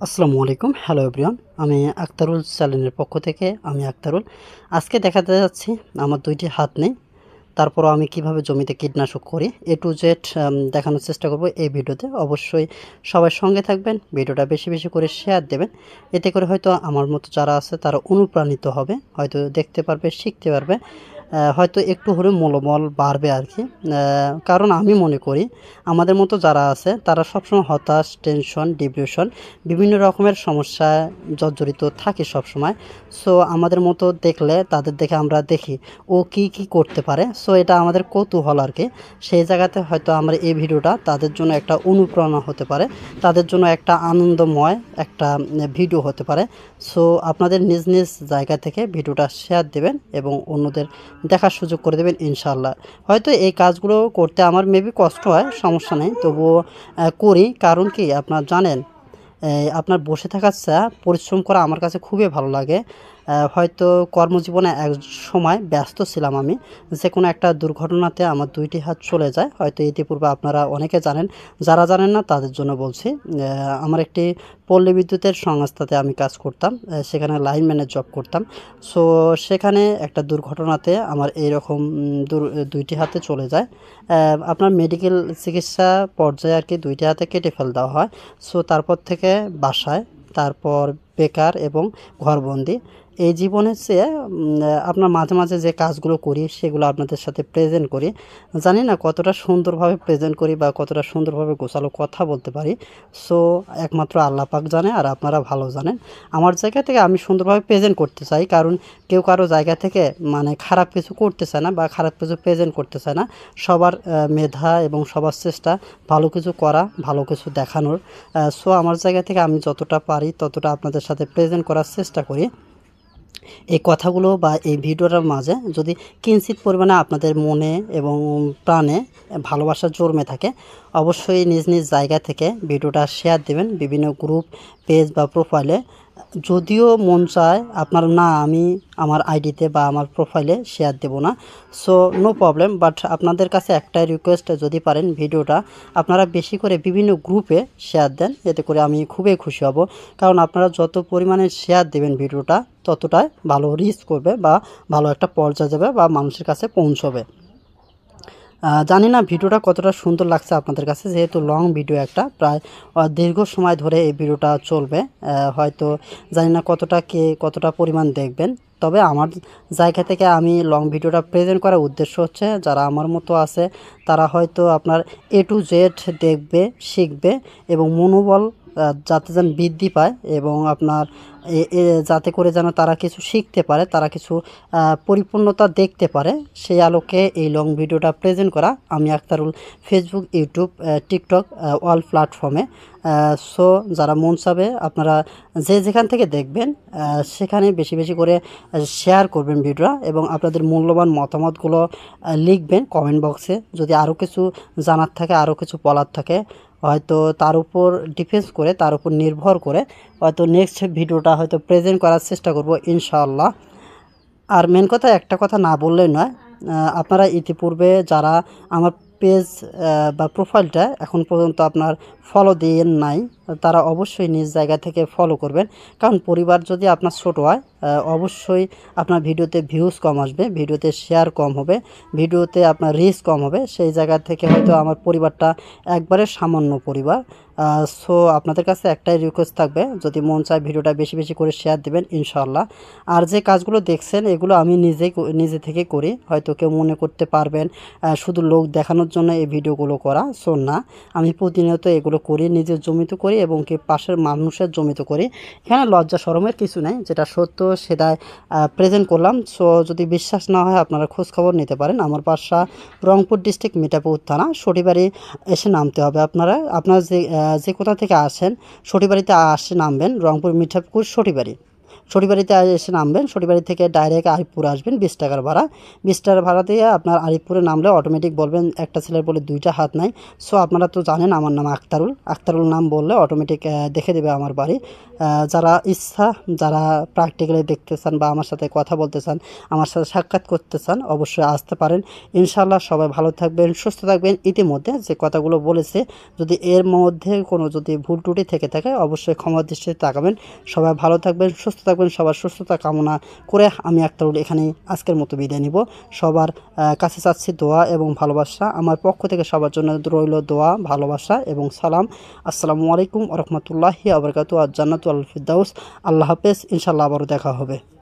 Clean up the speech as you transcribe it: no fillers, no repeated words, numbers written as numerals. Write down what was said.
আসসালামু আলাইকুম। Hello everyone. আমি আক্তারুল চ্যানেলের পক্ষ থেকে আমি আক্তারুল। আজকে দেখাতে যাচ্ছি আমার ২টি হাত নেই। তারপরও আমি কিভাবে জমিতে কীটনাশক করি A to Z দেখানোর চেষ্টা করব এই ভিডিওতে। অবশ্যই সবাই সঙ্গে থাকবেন। ভিডিওটা বেশি, বেশি করে শেয়ার দেবেন। এতে করে হয়তো আমার মতো যারা আছে তারা অনুপ্রাণিত হবে। হয়তো দেখতে পারবে, শিখতে পারবে। হয়তো একটু হলেও মনোবল বাড়বে আরকি। কারণ আমি মনে করি আমাদের মতো যারা আছে তারা সবসময় হতাশ, টেনশন, ডিপ্রেশন বিভিন্ন রকমের সমস্যায় জর্জরিত থাকি সবসময়। সো আমাদের মতো দেখলে তাদের দেখে আমরা দেখি ও কি কি করতে পারে। সো এটা আমাদের কৌতূহল আর কি। সেই জায়গাতে হয়তো আমরা এই ভিডিওটা তাদের জন্য একটা অনুপ্রেরণা হতে পারে, তাদের জন্য একটা আনন্দময় একটা ভিডিও হতে পারে। সো আপনাদের নিজ নিজ জায়গা থেকে ভিডিওটা শেয়ার দেবেন এবং অন্যদের দেখার সুযোগ করে দেবেন ইনশাআল্লাহ। হয়তো এই কাজগুলো করতে আমার মেবি কষ্ট হয়, সমস্যা নেই, তবুও করি। কারণ কি আপনার জানেন, আপনার বসে থাকার চেয়ে পরিশ্রম করা আমার কাছে খুবই ভালো লাগে। হয়তো কর্মজীবনে এক সময় ব্যস্ত ছিলাম আমি। যে কোনো একটা দুর্ঘটনাতে আমার ২টি হাত চলে যায়। হয়তো ইতিপূর্বে আপনারা অনেকে জানেন। যারা জানেন না তাদের জন্য বলছি। আমার একটি পল্লী বিদ্যুতের সংস্থাতে আমি কাজ করতাম। সেখানে লাইনম্যানের জব করতাম। সো সেখানে একটা দুর্ঘটনাতে আমার এইরকম ২টি হাতে চলে যায়। আপনার মেডিকেল চিকিৎসা পর্যায়ে আরকি ২টি হাতে কেটে ফেলে দেওয়া হয়। সো তারপর থেকে বাসায়, তারপর বেকার এবং ঘরবন্দি। এই জীবনের চেয়ে আপনার মাঝে, মাঝে যে কাজগুলো করি সেগুলো আপনাদের সাথে প্রেজেন্ট করি। জানি না কতটা সুন্দরভাবে প্রেজেন্ট করি বা কতটা সুন্দরভাবে গোছালো কথা বলতে পারি। সো একমাত্র আল্লাহ পাক জানে আর আপনারা ভালো জানেন। আমার জায়গা থেকে আমি সুন্দরভাবে প্রেজেন্ট করতে চাই। কারণ কেউ কারো জায়গা থেকে মানে খারাপ কিছু করতে চায় না বা খারাপ কিছু প্রেজেন্ট করতে চায় না। সবার মেধা এবং সবার চেষ্টা ভালো কিছু করা, ভালো কিছু দেখানোর। সো আমার জায়গা থেকে আমি যতটা পারি ততটা আপনাদের সাথে প্রেজেন্ট করার চেষ্টা করি। এই কথাগুলো বা এই ভিডিওটার মাঝে যদি কিঞ্চিৎ পরিমাণে আপনাদের মনে এবং প্রাণে ভালোবাসা জন্মে থাকে, অবশ্যই নিজ নিজ জায়গা থেকে ভিডিওটা শেয়ার দেবেন বিভিন্ন গ্রুপ, পেজ বা প্রোফাইলে। যদিও মন চায় আপনার না আমি আমার আইডিতে বা আমার প্রোফাইলে শেয়ার দেব না। সো নো প্রবলেম, বাট আপনাদের কাছে একটাই রিকোয়েস্ট, যদি পারেন ভিডিওটা আপনারা বেশি করে বিভিন্ন গ্রুপে শেয়ার দেন। এতে করে আমি খুবই খুশি হব। কারণ আপনারা যত পরিমাণে শেয়ার দেবেন ভিডিওটা ততটাই ভালো রিচ করবে বা ভালো একটা পর্যায়ে যাবে বা মানুষের কাছে পৌঁছবে। জানি না ভিডিওটা কতটা সুন্দর লাগছে আপনাদের কাছে, যেহেতু লং ভিডিও একটা প্রায় দীর্ঘ সময় ধরে এই ভিডিওটা চলবে। হয়তো জানি না কতটা পরিমাণ দেখবেন। তবে আমার জায়গা থেকে আমি লং ভিডিওটা প্রেজেন্ট করার উদ্দেশ্য হচ্ছে যারা আমার মতো আছে তারা হয়তো আপনার A to Z দেখবে, শিখবে এবং মনোবল যাতে যেন বৃদ্ধি পায় এবং আপনার যাতে করে যেন তারা কিছু শিখতে পারে, তারা কিছু পরিপূর্ণতা দেখতে পারে, সেই আলোকে এই লং ভিডিওটা প্রেজেন্ট করা। আমি Aktarul Facebook, YouTube, TikTok all প্ল্যাটফর্মে। সো যারা মন চাবে আপনারা যে যেখান থেকে দেখবেন সেখানে বেশি বেশি করে শেয়ার করবেন ভিডিওটা এবং আপনাদের মূল্যবান মতামতগুলো লিখবেন কমেন্ট বক্সে। যদি আরও কিছু জানার থাকে, আরও কিছু বলার থাকে, হয়তো তার উপর ডিফেন্স করে, তার উপর নির্ভর করে হয়তো নেক্সট ভিডিওটা হয়তো প্রেজেন্ট করার চেষ্টা করব ইনশাআল্লাহ। আর মেন কথা একটা কথা না বললেই নয়, আপনারা ইতিপূর্বে যারা আমার পেজ বা প্রোফাইলটা এখন পর্যন্ত আপনার ফলো দিয়েন নাই, তারা অবশ্যই নিজ জায়গা থেকে ফলো করবেন। কারণ পরিবার যদি আপনার ছোট হয় অবশ্যই আপনার ভিডিওতে ভিউজ কম আসবে, ভিডিওতে শেয়ার কম হবে, ভিডিওতে আপনার রিচ কম হবে। সেই জায়গা থেকে হয়তো আমার পরিবারটা একবারে সামান্য পরিবার। সো আপনাদের কাছে একটাই রিকোয়েস্ট থাকবে, যদি মন চায় ভিডিওটা বেশি বেশি করে শেয়ার দেবেন ইনশাআল্লাহ। আর যে কাজগুলো দেখছেন এগুলো আমি নিজে থেকে করি। হয়তো কেউ মনে করতে পারবেন শুধু লোক দেখানোর জন্য এই ভিডিওগুলো করা। সো না, আমি প্রতিনিয়ত এগুলো করি, নিজের জমিতে করি এবং কি পাশের মানুষের জমিতে করি। এখানে লজ্জা শরমের কিছু নেই, যেটা সত্য সেটা প্রেজেন্ট করলাম। সো যদি বিশ্বাস না হয় আপনারা খোঁজখবর নিতে পারেন। আমার বাসা রংপুর ডিস্ট্রিক্ট মিঠাপুর থানা সটিবাড়ি এসে নামতে হবে। আপনারা যে কোথা থেকে আসেন সটিবাড়িতে আসে নামবেন, রংপুর মিঠাপুর সটিবাড়ি। সরিবাড়িতে এসে নামবেন, সরিবাড়ি থেকে ডাইরেক্ট আরিফপুর আসবেন, 20 টাকার ভাড়া। 20 টাকার ভাড়া দিয়ে আপনার আরিফপুরে নামলে অটোমেটিক বলবেন একটা ছেলের বলে দুইটা হাত নাই। সো আপনারা তো জানেন আমার নাম আক্তারুল। আক্তারুল নাম বললে অটোমেটিক দেখে দেবে আমার বাড়ি। যারা ইচ্ছা, যারা প্র্যাকটিক্যালি দেখতে চান বা আমার সাথে কথা বলতে চান, আমার সাথে সাক্ষাৎ করতে চান, অবশ্যই আসতে পারেন। ইনশাআল্লাহ সবাই ভালো থাকবেন, সুস্থ থাকবেন। ইতিমধ্যে যে কথাগুলো বলেছে, যদি এর মধ্যে কোনো যদি ভুল ত্রুটি থেকে থাকে অবশ্যই ক্ষমা দৃষ্টিতে তাকাবেন। সবাই ভালো থাকবেন, সুস্থ থাকবেন। সবার সুস্থতা কামনা করে আমি আক্তারুল এখানে আজকের মতো বিদায় নিব। সবার কাছে চাচ্ছি দোয়া এবং ভালোবাসা। আমার পক্ষ থেকে সবার জন্য রইল দোয়া, ভালোবাসা এবং সালাম। আসসালামু আলাইকুম ওয়া রাহমাতুল্লাহি ওয়া বারাকাতুহু। জান্নাতুল ফিরদাউস। আল্লাহ হাফেজ। ইনশাআল্লাহ আবারও দেখা হবে।